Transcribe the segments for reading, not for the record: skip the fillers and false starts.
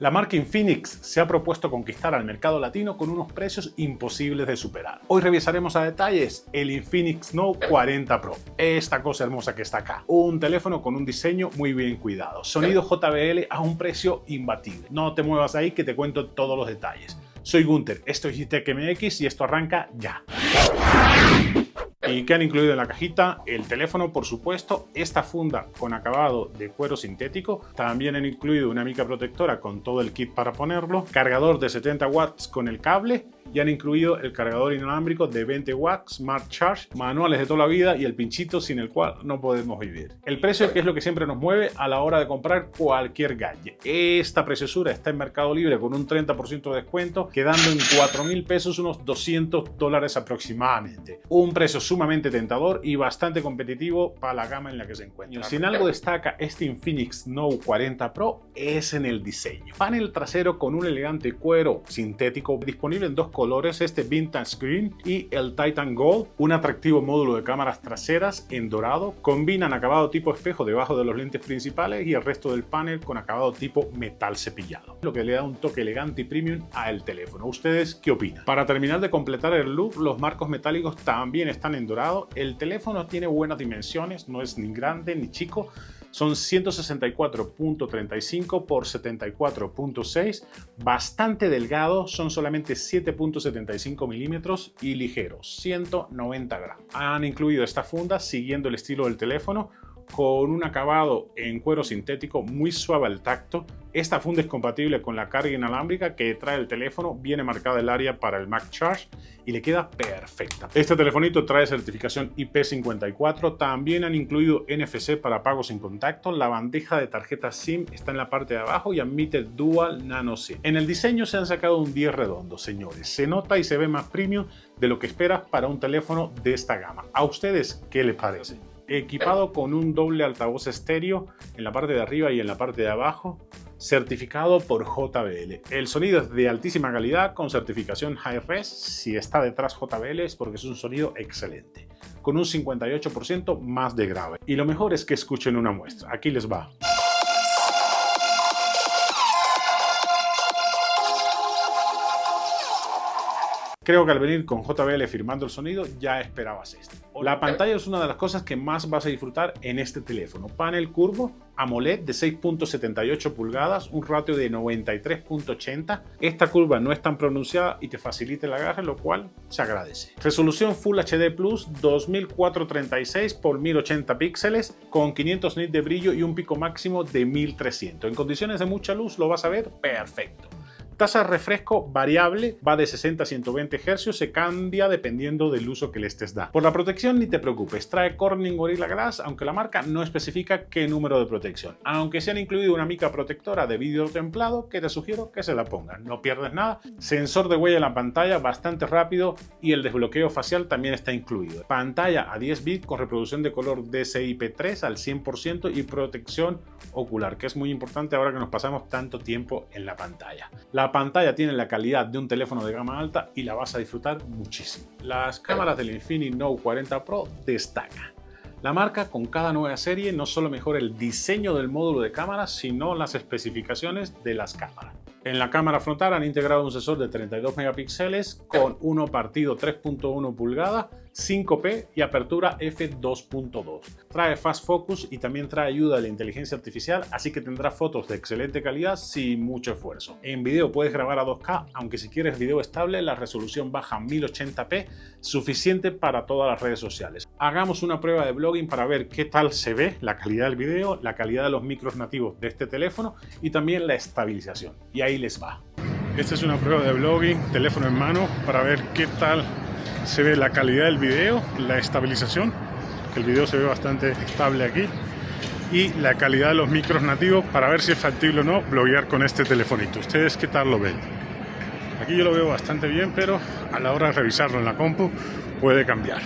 La marca Infinix se ha propuesto conquistar al mercado latino con unos precios imposibles de superar. Hoy revisaremos a detalles el Infinix Note 40 Pro, esta cosa hermosa que está acá. Un teléfono con un diseño muy bien cuidado, sonido JBL a un precio imbatible. No te muevas ahí que te cuento todos los detalles. Soy Gunter, esto es Gitech MX y esto arranca ya. ¿Y qué han incluido en la cajita? El teléfono, por supuesto, esta funda con acabado de cuero sintético. También han incluido una mica protectora con todo el kit para ponerlo, cargador de 70 watts con el cable y han incluido el cargador inalámbrico de 20 watts Smart Charge, manuales de toda la vida y el pinchito sin el cual no podemos vivir. El precio, que es lo que siempre nos mueve a la hora de comprar cualquier gadget. Esta preciosura está en Mercado Libre con un 30% de descuento, quedando en 4.000 pesos, unos $200 aproximadamente. Un precio sumamente tentador y bastante competitivo para la gama en la que se encuentra. Si en algo destaca este Infinix Note 40 Pro es en el diseño. Panel trasero con un elegante cuero sintético disponible en dos colores, este Vintage Green y el Titan Gold. Un atractivo módulo de cámaras traseras en dorado. Combinan acabado tipo espejo debajo de los lentes principales y el resto del panel con acabado tipo metal cepillado, lo que le da un toque elegante y premium al teléfono. ¿Ustedes qué opinan? Para terminar de completar el look, los marcos metálicos también están en dorado. El teléfono tiene buenas dimensiones, no es ni grande ni chico. Son 164.35 por 74.6, bastante delgado, son solamente 7.75 milímetros y ligeros, 190 gramos. Han incluido esta funda siguiendo el estilo del teléfono, con un acabado en cuero sintético muy suave al tacto. Esta funda es compatible con la carga inalámbrica que trae el teléfono, viene marcada el área para el MagCharge y le queda perfecta. Este telefonito trae certificación IP54, también han incluido NFC para pagos sin contacto, la bandeja de tarjeta SIM está en la parte de abajo y admite Dual Nano SIM. En el diseño se han sacado un 10 redondo, señores, se nota y se ve más premium de lo que esperas para un teléfono de esta gama. ¿A ustedes qué les parece? Equipado con un doble altavoz estéreo en la parte de arriba y en la parte de abajo, certificado por JBL. El sonido es de altísima calidad con certificación Hi-Res. Si está detrás JBL es porque es un sonido excelente, con un 58% más de grave. Y lo mejor es que escuchen una muestra. Aquí les va. Creo que al venir con JBL firmando el sonido ya esperabas esto. La pantalla es una de las cosas que más vas a disfrutar en este teléfono. Panel curvo AMOLED de 6.78 pulgadas, un ratio de 93.80. Esta curva no es tan pronunciada y te facilita el agarre, lo cual se agradece. Resolución Full HD Plus 2436 por 1080 píxeles con 500 nits de brillo y un pico máximo de 1300. En condiciones de mucha luz lo vas a ver perfecto. Tasa de refresco variable, va de 60 a 120 Hz, se cambia dependiendo del uso que le estés dando. Por la protección ni te preocupes, trae Corning Gorilla Glass, aunque la marca no especifica qué número de protección. Aunque se han incluido una mica protectora de vidrio templado que te sugiero que se la pongan, no pierdes nada. Sensor de huella en la pantalla bastante rápido y el desbloqueo facial también está incluido. Pantalla a 10 bits con reproducción de color DCI-P3 al 100% y protección ocular, que es muy importante ahora que nos pasamos tanto tiempo en la pantalla. La pantalla tiene la calidad de un teléfono de gama alta y la vas a disfrutar muchísimo. Las cámaras del Infinix Note 40 Pro destacan. La marca con cada nueva serie no solo mejora el diseño del módulo de cámara, sino las especificaciones de las cámaras. En la cámara frontal han integrado un sensor de 32 megapíxeles con 1:3.1 pulgadas, 5P y apertura f2.2. Trae Fast Focus y también trae ayuda de la inteligencia artificial, así que tendrás fotos de excelente calidad sin mucho esfuerzo. En video puedes grabar a 2K, aunque si quieres video estable la resolución baja a 1080p, suficiente para todas las redes sociales. Hagamos una prueba de blogging para ver qué tal se ve la calidad del video, la calidad de los micros nativos de este teléfono y también la estabilización. Y ahí les va. Esta es una prueba de blogging, teléfono en mano, para ver qué tal se ve la calidad del video, la estabilización, que el video se ve bastante estable aquí, y la calidad de los micros nativos para ver si es factible o no bloguear con este telefonito. ¿Ustedes qué tal lo ven? Aquí yo lo veo bastante bien, pero a la hora de revisarlo en la compu puede cambiar.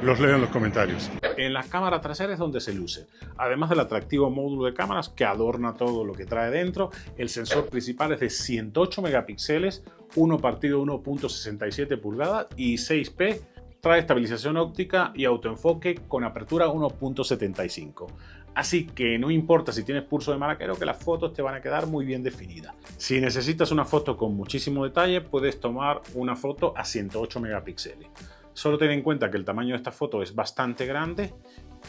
Los leo en los comentarios. En las cámaras traseras es donde se luce. Además del atractivo módulo de cámaras que adorna todo lo que trae dentro, el sensor principal es de 108 megapíxeles, 1:1.67 pulgadas y 6P. Trae estabilización óptica y autoenfoque con apertura 1.75. así que no importa si tienes pulso de maraquero, que las fotos te van a quedar muy bien definidas. Si necesitas una foto con muchísimo detalle, puedes tomar una foto a 108 megapíxeles. Solo ten en cuenta que el tamaño de esta foto es bastante grande.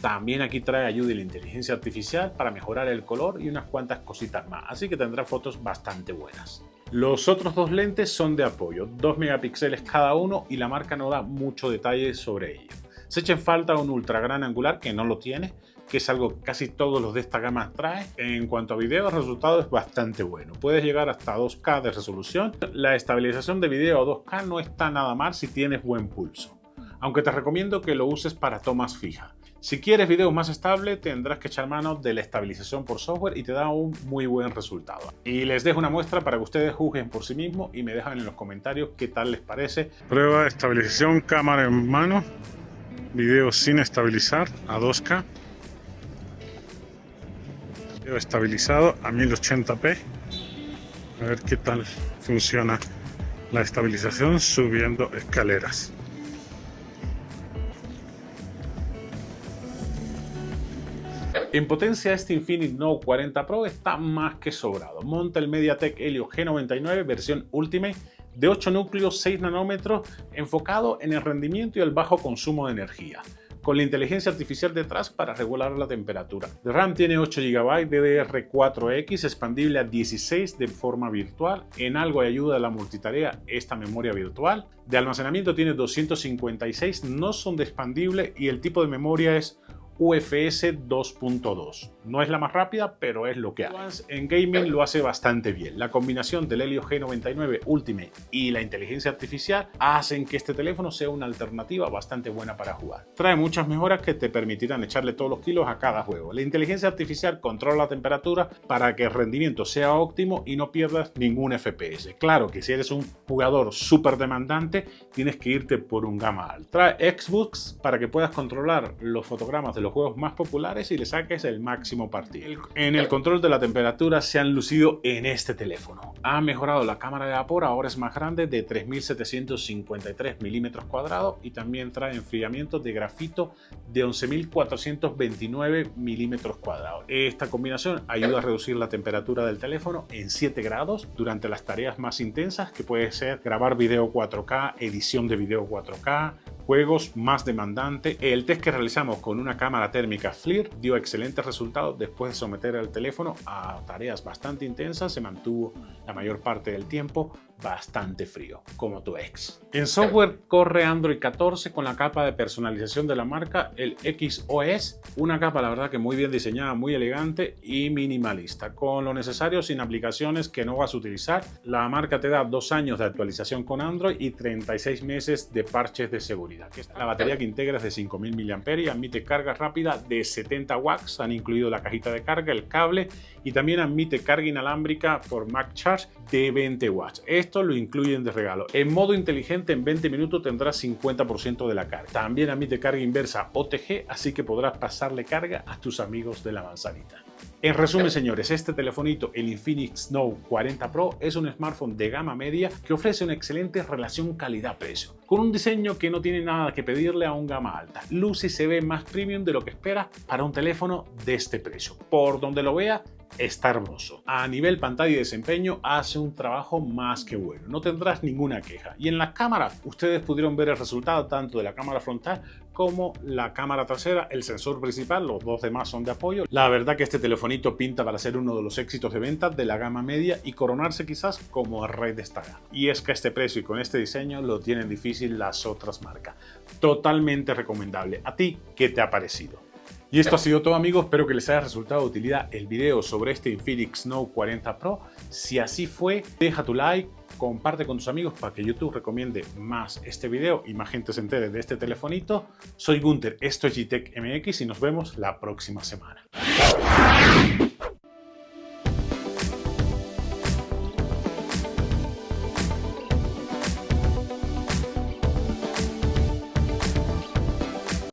También aquí trae ayuda de la inteligencia artificial para mejorar el color y unas cuantas cositas más, así que tendrá fotos bastante buenas. Los otros dos lentes son de apoyo, 2 megapíxeles cada uno, y la marca no da mucho detalle sobre ello. Se echa en falta un ultra gran angular, que no lo tiene, que es algo que casi todos los de esta gama trae. En cuanto a video, el resultado es bastante bueno. Puedes llegar hasta 2K de resolución. La estabilización de video a 2K no está nada mal si tienes buen pulso, aunque te recomiendo que lo uses para tomas fijas. Si quieres videos más estables, tendrás que echar mano de la estabilización por software y te da un muy buen resultado. Y les dejo una muestra para que ustedes juzguen por sí mismos y me dejan en los comentarios qué tal les parece. Prueba de estabilización, cámara en mano, video sin estabilizar a 2K. Video estabilizado a 1080p. A ver qué tal funciona la estabilización subiendo escaleras. En potencia, este Infinix Note 40 Pro está más que sobrado. Monta el MediaTek Helio G99 versión Ultimate de 8 núcleos, 6 nanómetros, enfocado en el rendimiento y el bajo consumo de energía, con la inteligencia artificial detrás para regular la temperatura. De RAM tiene 8 GB DDR4X, expandible a 16 de forma virtual. En algo ayuda a la multitarea esta memoria virtual. De almacenamiento tiene 256, no son de expandible, y el tipo de memoria es UFS 2.2. No es la más rápida, pero es lo que hay. En gaming lo hace bastante bien. La combinación del Helio G99 Ultimate y la inteligencia artificial hacen que este teléfono sea una alternativa bastante buena para jugar. Trae muchas mejoras que te permitirán echarle todos los kilos a cada juego. La inteligencia artificial controla la temperatura para que el rendimiento sea óptimo y no pierdas ningún FPS. Claro que si eres un jugador súper demandante, tienes que irte por un gama alta. Trae Xbox para que puedas controlar los fotogramas de los juegos más populares y le saques el máximo partido. En el control de la temperatura se han lucido en este teléfono. Ha mejorado la cámara de vapor, ahora es más grande, de 3753 milímetros cuadrados, y también trae enfriamiento de grafito de 11429 milímetros cuadrados. Esta combinación ayuda a reducir la temperatura del teléfono en 7 grados durante las tareas más intensas, que puede ser grabar video 4K, edición de video 4K, juegos más demandantes. El test que realizamos con una cámara térmica FLIR dio excelentes resultados. Después de someter el teléfono a tareas bastante intensas, se mantuvo la mayor parte del tiempo bastante frío, como tu ex. En software corre Android 14 con la capa de personalización de la marca, el XOS, una capa la verdad que muy bien diseñada, muy elegante y minimalista, con lo necesario sin aplicaciones que no vas a utilizar. La marca te da 2 años de actualización con Android y 36 meses de parches de seguridad. La batería que integra es de 5000 mAh y admite carga rápida de 70 watts, han incluido la cajita de carga, el cable, y también admite carga inalámbrica por MagCharge de 20 watts. Esto lo incluyen de regalo. En modo inteligente, en 20 minutos tendrás 50% de la carga. También admite carga inversa OTG, así que podrás pasarle carga a tus amigos de la manzanita. En resumen, señores, este telefonito, el Infinix Note 40 Pro, es un smartphone de gama media que ofrece una excelente relación calidad-precio, con un diseño que no tiene nada que pedirle a un gama alta. Luce y se ve más premium de lo que esperas para un teléfono de este precio. Por donde lo vea, está hermoso. A nivel pantalla y desempeño hace un trabajo más que bueno, no tendrás ninguna queja. Y en las cámaras, ustedes pudieron ver el resultado tanto de la cámara frontal como la cámara trasera, el sensor principal, los dos demás son de apoyo. La verdad que este telefonito pinta para ser uno de los éxitos de ventas de la gama media y coronarse quizás como el rey de esta gama. Y es que a este precio y con este diseño lo tienen difícil las otras marcas. Totalmente recomendable. ¿A ti qué te ha parecido? Y esto ha sido todo, amigos, espero que les haya resultado de utilidad el video sobre este Infinix Note 40 Pro. Si así fue, deja tu like, comparte con tus amigos para que YouTube recomiende más este video y más gente se entere de este telefonito. Soy Gunter, esto es Gtech MX y nos vemos la próxima semana.